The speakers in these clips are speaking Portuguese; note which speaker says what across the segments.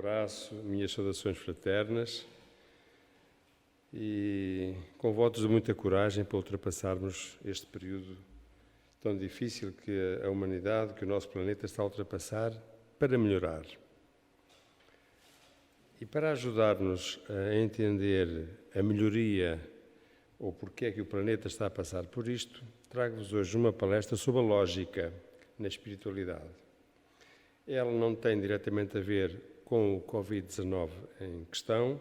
Speaker 1: abraço, minhas saudações fraternas e com votos de muita coragem para ultrapassarmos este período tão difícil que a humanidade, que o nosso planeta está a ultrapassar para melhorar. E para ajudar-nos a entender a melhoria ou porque é que o planeta está a passar por isto, trago-vos hoje uma palestra sobre a lógica na espiritualidade. Ela não tem diretamente a ver com o Covid-19 em questão,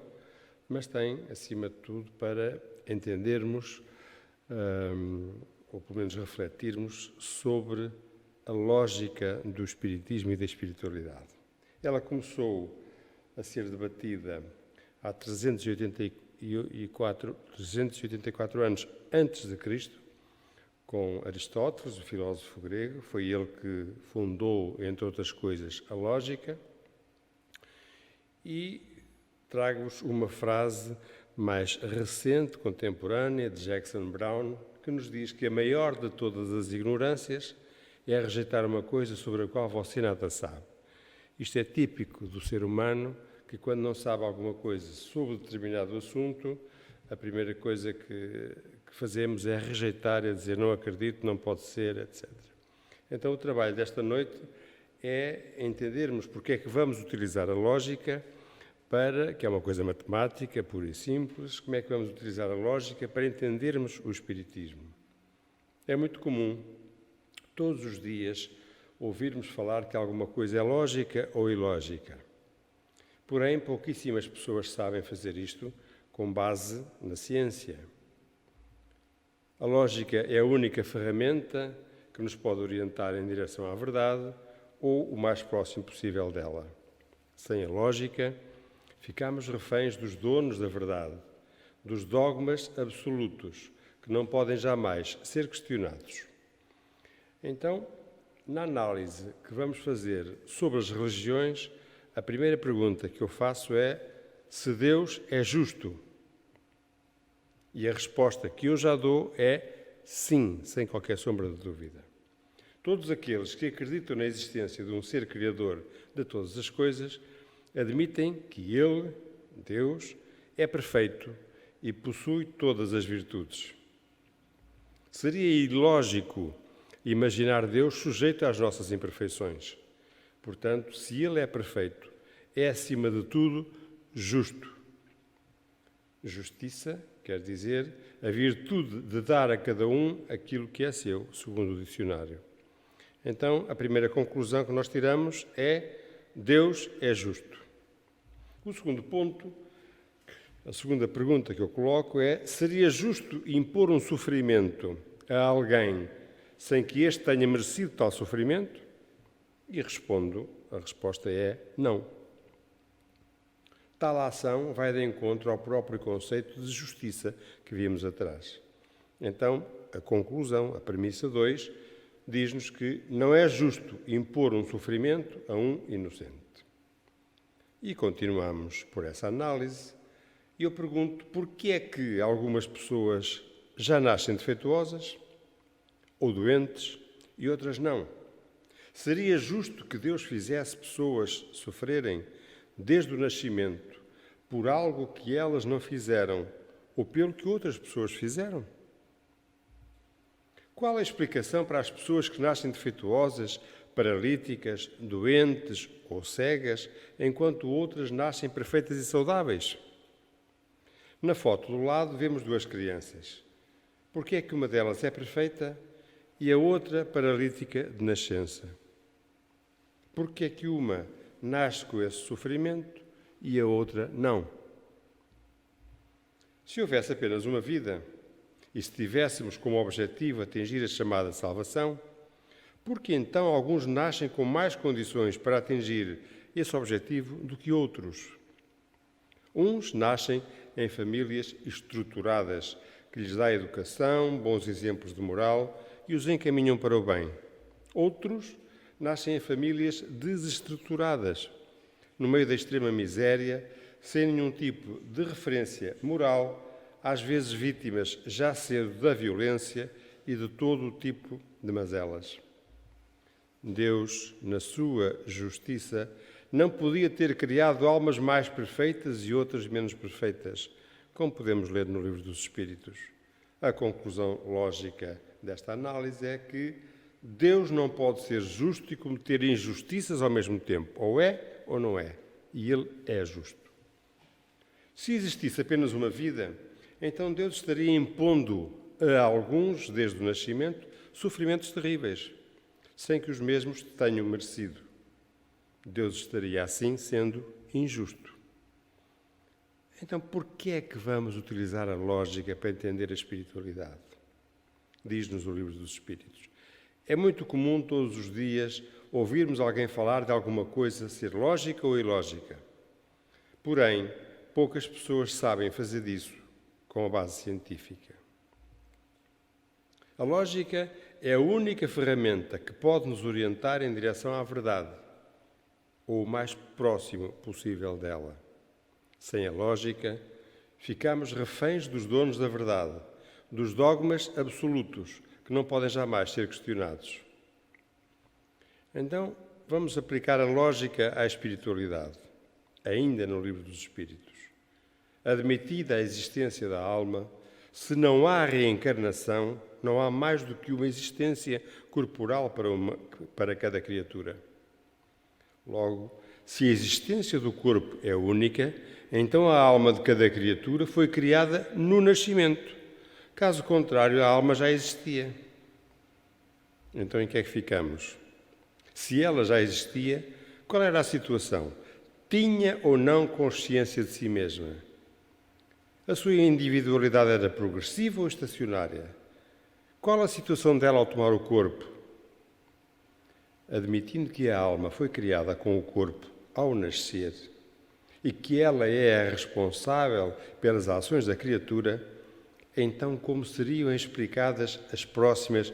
Speaker 1: mas tem, acima de tudo, para entendermos, ou pelo menos refletirmos, sobre a lógica do espiritismo e da espiritualidade. Ela começou a ser debatida há 384 anos antes de Cristo, com Aristóteles, o filósofo grego. Foi ele que fundou, entre outras coisas, a lógica. E trago-vos uma frase mais recente, contemporânea, de Jackson Brown, que nos diz que a maior de todas as ignorâncias é rejeitar uma coisa sobre a qual você nada sabe. Isto é típico do ser humano, que quando não sabe alguma coisa sobre determinado assunto, a primeira coisa que fazemos é rejeitar, é dizer não acredito, não pode ser, etc. Então o trabalho desta noite é entendermos porque é que vamos utilizar a lógica para, que é uma coisa matemática, pura e simples, como é que vamos utilizar a lógica para entendermos o espiritismo. É muito comum, todos os dias, ouvirmos falar que alguma coisa é lógica ou ilógica. Porém, pouquíssimas pessoas sabem fazer isto com base na ciência. A lógica é a única ferramenta que nos pode orientar em direção à verdade ou o mais próximo possível dela. Sem a lógica, ficamos reféns dos donos da verdade, dos dogmas absolutos, que não podem jamais ser questionados. Então, na análise que vamos fazer sobre as religiões, a primeira pergunta que eu faço é se Deus é justo. E a resposta que eu já dou é sim, sem qualquer sombra de dúvida. Todos aqueles que acreditam na existência de um ser criador de todas as coisas admitem que Ele, Deus, é perfeito e possui todas as virtudes. Seria ilógico imaginar Deus sujeito às nossas imperfeições. Portanto, se Ele é perfeito, é acima de tudo justo. Justiça quer dizer a virtude de dar a cada um aquilo que é seu, segundo o dicionário. Então, a primeira conclusão que nós tiramos é Deus é justo. O segundo ponto, a segunda pergunta que eu coloco é: seria justo impor um sofrimento a alguém sem que este tenha merecido tal sofrimento? E respondo, a resposta é não. Tal ação vai de encontro ao próprio conceito de justiça que vimos atrás. Então, a conclusão, a premissa 2, diz-nos que não é justo impor um sofrimento a um inocente. E continuamos por essa análise. E eu pergunto, porquê é que algumas pessoas já nascem defeituosas ou doentes e outras não? Seria justo que Deus fizesse pessoas sofrerem desde o nascimento por algo que elas não fizeram ou pelo que outras pessoas fizeram? Qual a explicação para as pessoas que nascem defeituosas, paralíticas, doentes ou cegas, enquanto outras nascem perfeitas e saudáveis? Na foto do lado vemos duas crianças. Por que é que uma delas é perfeita e a outra paralítica de nascença? Por que é que uma nasce com esse sofrimento e a outra não? Se houvesse apenas uma vida e se tivéssemos como objetivo atingir a chamada salvação, por que então alguns nascem com mais condições para atingir esse objetivo do que outros? Uns nascem em famílias estruturadas, que lhes dá educação, bons exemplos de moral e os encaminham para o bem. Outros nascem em famílias desestruturadas, no meio da extrema miséria, sem nenhum tipo de referência moral, às vezes vítimas já cedo da violência e de todo o tipo de mazelas. Deus, na sua justiça, não podia ter criado almas mais perfeitas e outras menos perfeitas, como podemos ler no Livro dos Espíritos. A conclusão lógica desta análise é que Deus não pode ser justo e cometer injustiças ao mesmo tempo. Ou é ou não é. E Ele é justo. Se existisse apenas uma vida, então Deus estaria impondo a alguns, desde o nascimento, sofrimentos terríveis, sem que os mesmos tenham merecido. Deus estaria assim sendo injusto. Então, por que é que vamos utilizar a lógica para entender a espiritualidade? Diz-nos o Livro dos Espíritos. É muito comum todos os dias ouvirmos alguém falar de alguma coisa ser lógica ou ilógica. Porém, poucas pessoas sabem fazer disso com a base científica. A lógica é a única ferramenta que pode nos orientar em direção à verdade, ou o mais próximo possível dela. Sem a lógica, ficamos reféns dos donos da verdade, dos dogmas absolutos, que não podem jamais ser questionados. Então, vamos aplicar a lógica à espiritualidade, ainda no Livro dos Espíritos. Admitida a existência da alma, se não há reencarnação, não há mais do que uma existência corporal para cada criatura. Logo, se a existência do corpo é única, então a alma de cada criatura foi criada no nascimento. Caso contrário, a alma já existia. Então, em que é que ficamos? Se ela já existia, qual era a situação? Tinha ou não consciência de si mesma? A sua individualidade era progressiva ou estacionária? Qual a situação dela ao tomar o corpo? Admitindo que a alma foi criada com o corpo ao nascer e que ela é a responsável pelas ações da criatura, então como seriam explicadas as próximas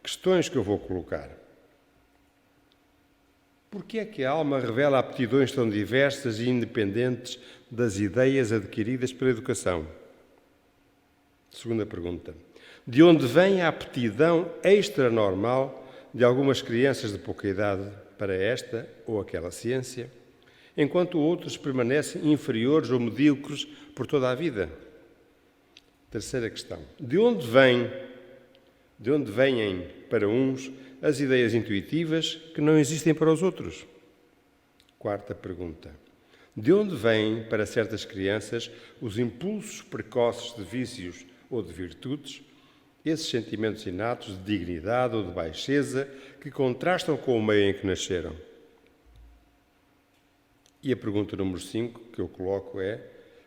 Speaker 1: questões que eu vou colocar? Por que é que a alma revela aptidões tão diversas e independentes das ideias adquiridas pela educação? Segunda pergunta. De onde vem a aptidão extranormal de algumas crianças de pouca idade para esta ou aquela ciência, enquanto outros permanecem inferiores ou medíocres por toda a vida? Terceira questão. De onde vêm para uns as ideias intuitivas que não existem para os outros? Quarta pergunta. De onde vêm para certas crianças os impulsos precoces de vícios ou de virtudes, esses sentimentos inatos de dignidade ou de baixeza que contrastam com o meio em que nasceram? E a pergunta número 5 que eu coloco é: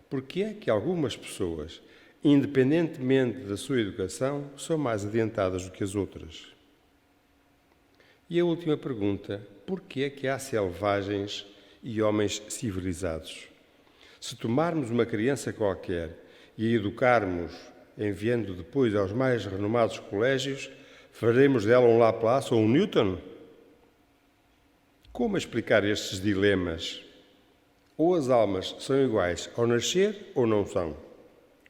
Speaker 1: por que é que algumas pessoas, independentemente da sua educação, são mais adiantadas do que as outras? E a última pergunta: por que é que há selvagens e homens civilizados? Se tomarmos uma criança qualquer e a educarmos, enviando depois aos mais renomados colégios, faremos dela um Laplace ou um Newton? Como explicar estes dilemas? Ou as almas são iguais ao nascer ou não são?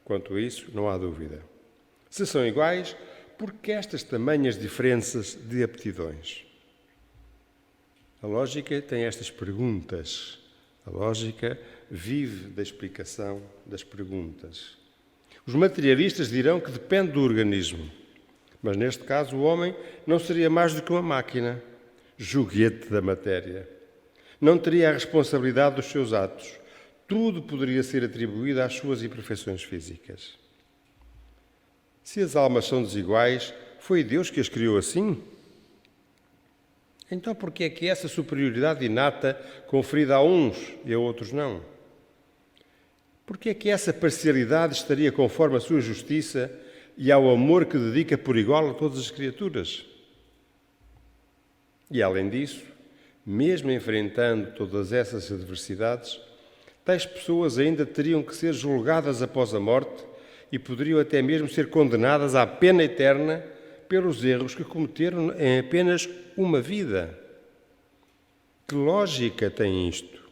Speaker 1: Quanto a isso, não há dúvida. Se são iguais, por que estas tamanhas diferenças de aptidões? A lógica tem estas perguntas. A lógica vive da explicação das perguntas. Os materialistas dirão que depende do organismo, mas neste caso o homem não seria mais do que uma máquina, joguete da matéria. Não teria a responsabilidade dos seus atos. Tudo poderia ser atribuído às suas imperfeições físicas. Se as almas são desiguais, foi Deus que as criou assim? Então por que é que essa superioridade inata conferida a uns e a outros não? Por que é que essa parcialidade estaria conforme a sua justiça e ao amor que dedica por igual a todas as criaturas? E além disso, mesmo enfrentando todas essas adversidades, tais pessoas ainda teriam que ser julgadas após a morte e poderiam até mesmo ser condenadas à pena eterna pelos erros que cometeram em apenas uma vida. Que lógica tem isto?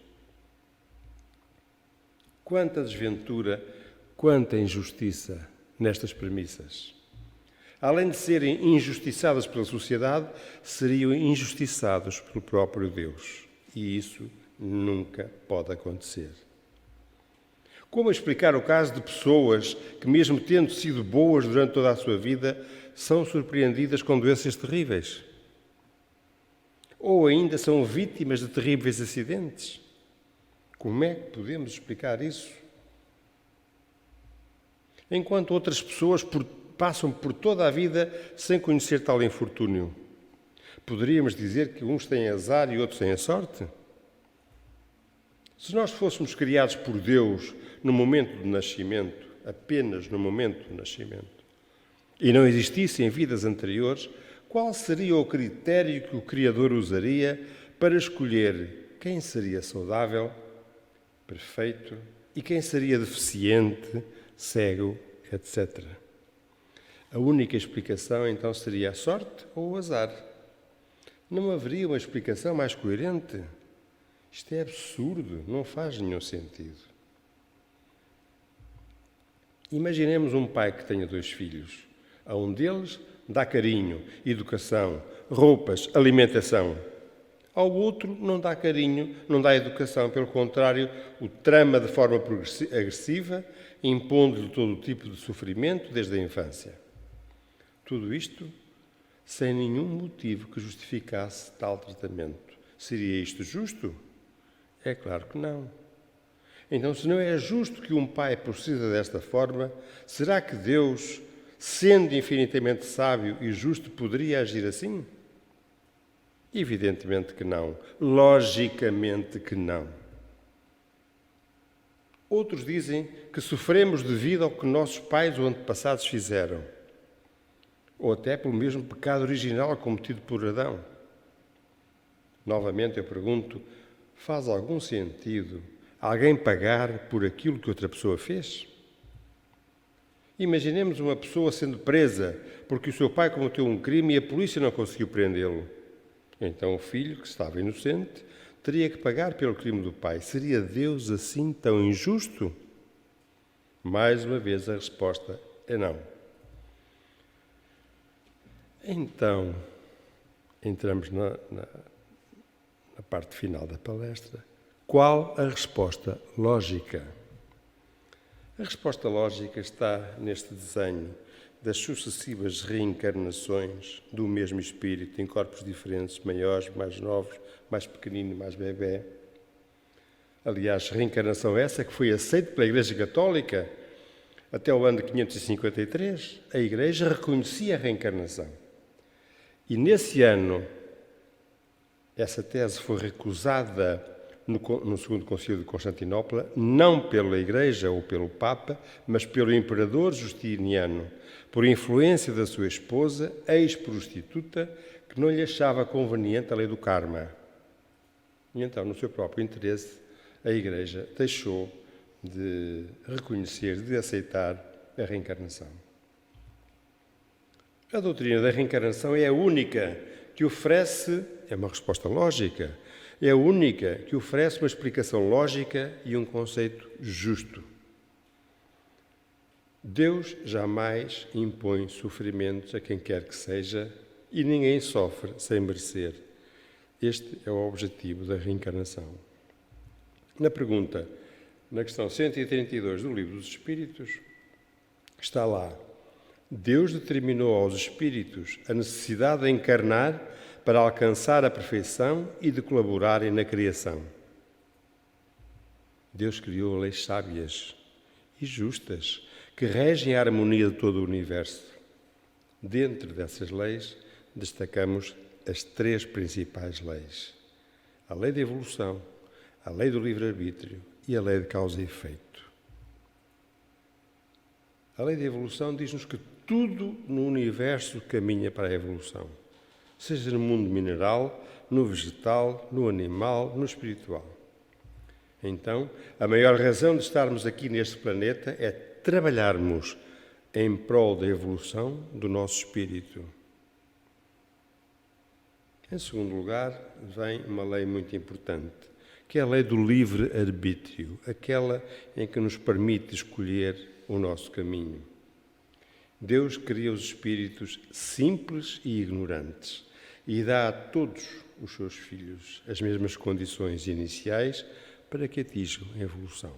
Speaker 1: Quanta desventura, quanta injustiça nestas premissas. Além de serem injustiçadas pela sociedade, seriam injustiçados pelo próprio Deus. E isso nunca pode acontecer. Como explicar o caso de pessoas que, mesmo tendo sido boas durante toda a sua vida, são surpreendidas com doenças terríveis? Ou ainda são vítimas de terríveis acidentes? Como é que podemos explicar isso? Enquanto outras pessoas passam por toda a vida sem conhecer tal infortúnio. Poderíamos dizer que uns têm azar e outros têm a sorte? Se nós fôssemos criados por Deus no momento do nascimento, apenas no momento do nascimento, e não existissem vidas anteriores, qual seria o critério que o Criador usaria para escolher quem seria saudável, perfeito, e quem seria deficiente, cego, etc. A única explicação, então, seria a sorte ou o azar. Não haveria uma explicação mais coerente? Isto é absurdo, não faz nenhum sentido. Imaginemos um pai que tenha 2 filhos. A um deles dá carinho, educação, roupas, alimentação. Ao outro não dá carinho, não dá educação. Pelo contrário, o trama de forma agressiva, impondo-lhe todo tipo de sofrimento desde a infância. Tudo isto sem nenhum motivo que justificasse tal tratamento. Seria isto justo? É claro que não. Então, se não é justo que um pai proceda desta forma, será que Deus, sendo infinitamente sábio e justo, poderia agir assim? Evidentemente que não. Logicamente que não. Outros dizem que sofremos devido ao que nossos pais ou antepassados fizeram, ou até pelo mesmo pecado original cometido por Adão. Novamente eu pergunto, faz algum sentido alguém pagar por aquilo que outra pessoa fez? Imaginemos uma pessoa sendo presa porque o seu pai cometeu um crime e a polícia não conseguiu prendê-lo. Então o filho, que estava inocente, teria que pagar pelo crime do pai. Seria Deus assim tão injusto? Mais uma vez a resposta é não. Então, entramos na parte final da palestra. Qual a resposta lógica? A resposta lógica está neste desenho das sucessivas reencarnações do mesmo espírito em corpos diferentes, maiores, mais novos, mais pequenino, mais bebê. Aliás, reencarnação essa que foi aceita pela Igreja Católica até o ano de 553. A Igreja reconhecia a reencarnação. E nesse ano, essa tese foi recusada no segundo Concílio de Constantinopla, não pela Igreja ou pelo Papa, mas pelo Imperador Justiniano, por influência da sua esposa, ex-prostituta, que não lhe achava conveniente a lei do karma. E então, no seu próprio interesse, a Igreja deixou de reconhecer, de aceitar a reencarnação. A doutrina da reencarnação é a única que oferece, é uma resposta lógica, é a única que oferece uma explicação lógica e um conceito justo. Deus jamais impõe sofrimentos a quem quer que seja e ninguém sofre sem merecer. Este é o objetivo da reencarnação. Na pergunta, na questão 132 do Livro dos Espíritos, está lá: Deus determinou aos espíritos a necessidade de encarnar para alcançar a perfeição e de colaborarem na criação. Deus criou leis sábias e justas que regem a harmonia de todo o universo. Dentro dessas leis, destacamos as 3 principais leis: a lei da evolução, a lei do livre-arbítrio e a lei de causa e efeito. A lei da evolução diz-nos que tudo no universo caminha para a evolução, seja no mundo mineral, no vegetal, no animal, no espiritual. Então, a maior razão de estarmos aqui neste planeta é trabalharmos em prol da evolução do nosso espírito. Em segundo lugar, vem uma lei muito importante, que é a lei do livre-arbítrio, aquela em que nos permite escolher o nosso caminho. Deus cria os espíritos simples e ignorantes e dá a todos os seus filhos as mesmas condições iniciais para que atinjam a evolução.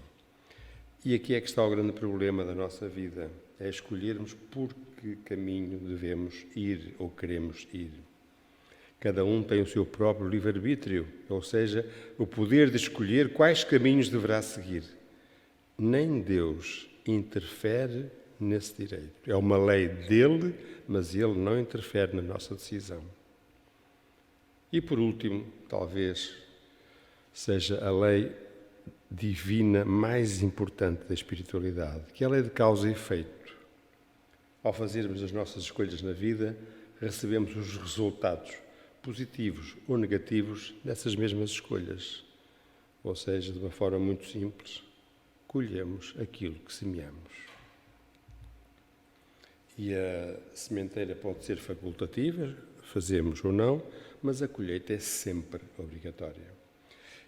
Speaker 1: E aqui é que está o grande problema da nossa vida, é escolhermos por que caminho devemos ir ou queremos ir. Cada um tem o seu próprio livre-arbítrio, ou seja, o poder de escolher quais caminhos deverá seguir. Nem Deus interfere nesse direito. É uma lei dele, mas ele não interfere na nossa decisão. E por último, talvez seja a lei divina mais importante da espiritualidade, que é a lei de causa e efeito. Ao fazermos as nossas escolhas na vida, recebemos os resultados positivos ou negativos dessas mesmas escolhas. Ou seja, de uma forma muito simples, colhemos aquilo que semeamos. E a sementeira pode ser facultativa, fazemos ou não, mas a colheita é sempre obrigatória.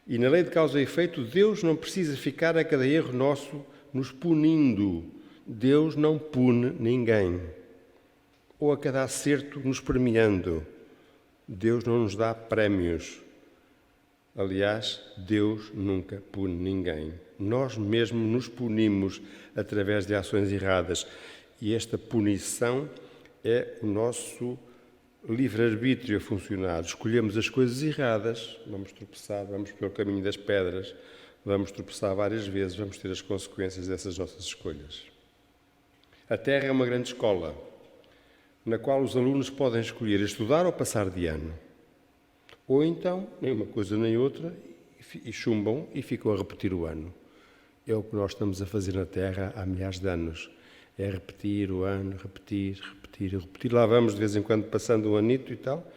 Speaker 1: E na lei de causa e efeito, Deus não precisa ficar a cada erro nosso nos punindo. Deus não pune ninguém. Ou a cada acerto nos premiando. Deus não nos dá prémios. Aliás, Deus nunca pune ninguém. Nós mesmos nos punimos através de ações erradas. E esta punição é o nosso livre-arbítrio a funcionar. Escolhemos as coisas erradas, vamos tropeçar, vamos pelo caminho das pedras, vamos tropeçar várias vezes, vamos ter as consequências dessas nossas escolhas. A Terra é uma grande escola, na qual os alunos podem escolher estudar ou passar de ano. Ou então, nem uma coisa nem outra, e chumbam e ficam a repetir o ano. É o que nós estamos a fazer na Terra há milhares de anos. É repetir o ano, repetir. Lá vamos de vez em quando passando um anito e tal.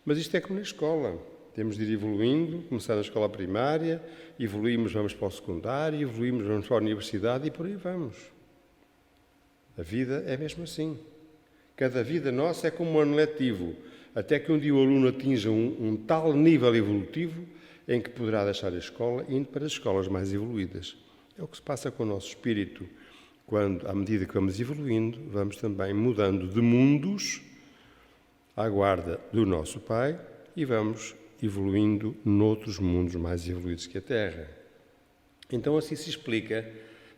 Speaker 1: Mas isto é como na escola. Temos de ir evoluindo, começar na escola primária, evoluímos, vamos para o secundário, evoluímos, vamos para a universidade e por aí vamos. A vida é mesmo assim. Cada vida nossa é como um ano letivo, até que um dia o aluno atinja um tal nível evolutivo em que poderá deixar a escola indo para as escolas mais evoluídas. É o que se passa com o nosso espírito. Quando, à medida que vamos evoluindo, vamos também mudando de mundos à guarda do nosso Pai e vamos evoluindo noutros mundos mais evoluídos que a Terra. Então assim se explica,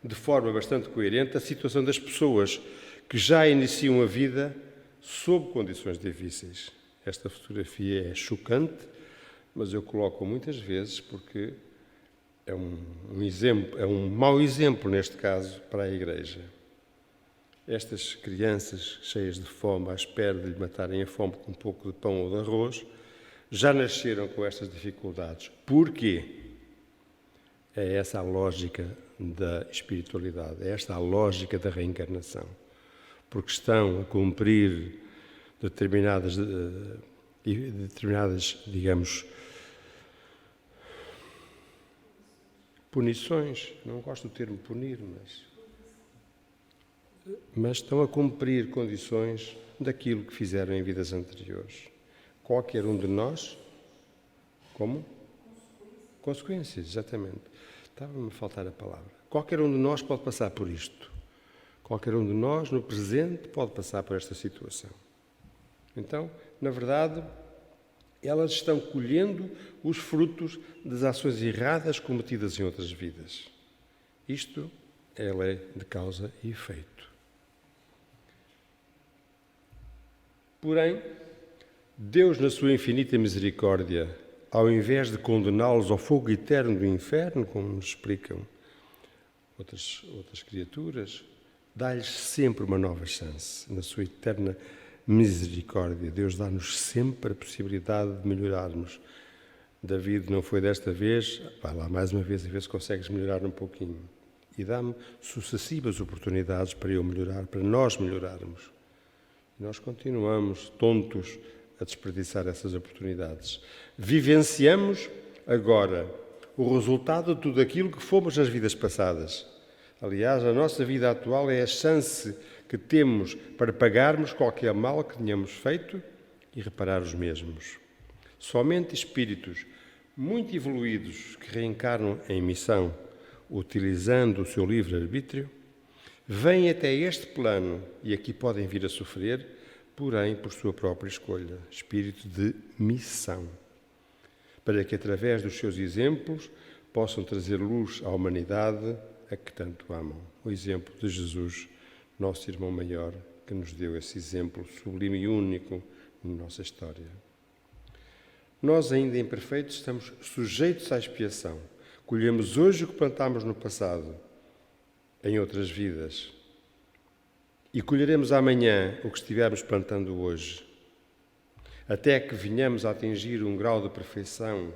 Speaker 1: de forma bastante coerente, a situação das pessoas que já iniciam a vida sob condições difíceis. Esta fotografia é chocante, mas eu coloco muitas vezes porque é um exemplo, é um mau exemplo, neste caso, para a Igreja. Estas crianças cheias de fome, à espera de lhe matarem a fome com um pouco de pão ou de arroz, já nasceram com estas dificuldades. Porquê? É essa a lógica da espiritualidade, é esta a lógica da reencarnação. Porque estão a cumprir determinadas, digamos, punições, não gosto do termo punir, mas estão a cumprir condições daquilo que fizeram em vidas anteriores. Qualquer um de nós, como? Consequências, exatamente. Estava-me a faltar a palavra. Qualquer um de nós pode passar por isto. Qualquer um de nós, no presente, pode passar por esta situação. Então, na verdade, elas estão colhendo os frutos das ações erradas cometidas em outras vidas. Isto é a lei de causa e efeito. Porém, Deus, na sua infinita misericórdia, ao invés de condená-los ao fogo eterno do inferno, como nos explicam outras criaturas, dá-lhes sempre uma nova chance. Na sua eterna misericórdia, Deus dá-nos sempre a possibilidade de melhorarmos. David não foi desta vez, vai lá mais uma vez a ver se consegues melhorar um pouquinho. E dá-me sucessivas oportunidades para eu melhorar, para nós melhorarmos. E nós continuamos tontos a desperdiçar essas oportunidades. Vivenciamos agora o resultado de tudo aquilo que fomos nas vidas passadas. Aliás, a nossa vida atual é a chance que temos para pagarmos qualquer mal que tenhamos feito e reparar os mesmos. Somente espíritos muito evoluídos que reencarnam em missão, utilizando o seu livre-arbítrio, vêm até este plano e aqui podem vir a sofrer, porém por sua própria escolha, espírito de missão. para que, através dos seus exemplos, possam trazer luz à humanidade a que tanto amam. O exemplo de Jesus, nosso irmão maior, que nos deu esse exemplo sublime e único na nossa história. Nós, ainda imperfeitos, estamos sujeitos à expiação. Colhemos hoje o que plantámos no passado, em outras vidas. E colheremos amanhã o que estivermos plantando hoje. Até que venhamos a atingir um grau de perfeição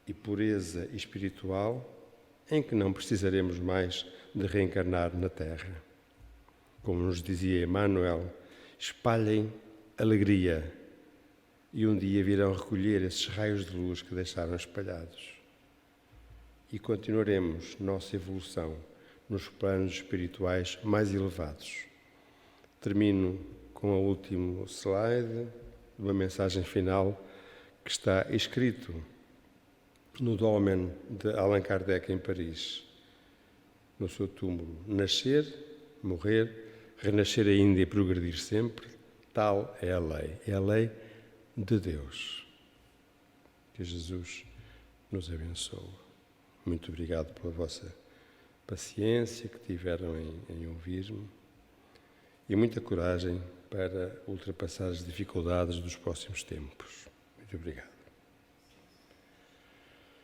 Speaker 1: e pureza espiritual em que não precisaremos mais de reencarnar na Terra. Como nos dizia Emmanuel, espalhem alegria e um dia virão recolher esses raios de luz que deixaram espalhados. E continuaremos nossa evolução nos planos espirituais mais elevados. Termino com o último slide, uma mensagem final que está escrito no Dolmen de Allan Kardec em Paris, no seu túmulo: nascer, morrer, renascer ainda e progredir sempre, tal é a lei de Deus. Que Jesus nos abençoe. Muito obrigado pela vossa paciência que tiveram em ouvir-me e muita coragem para ultrapassar as dificuldades dos próximos tempos. Muito obrigado.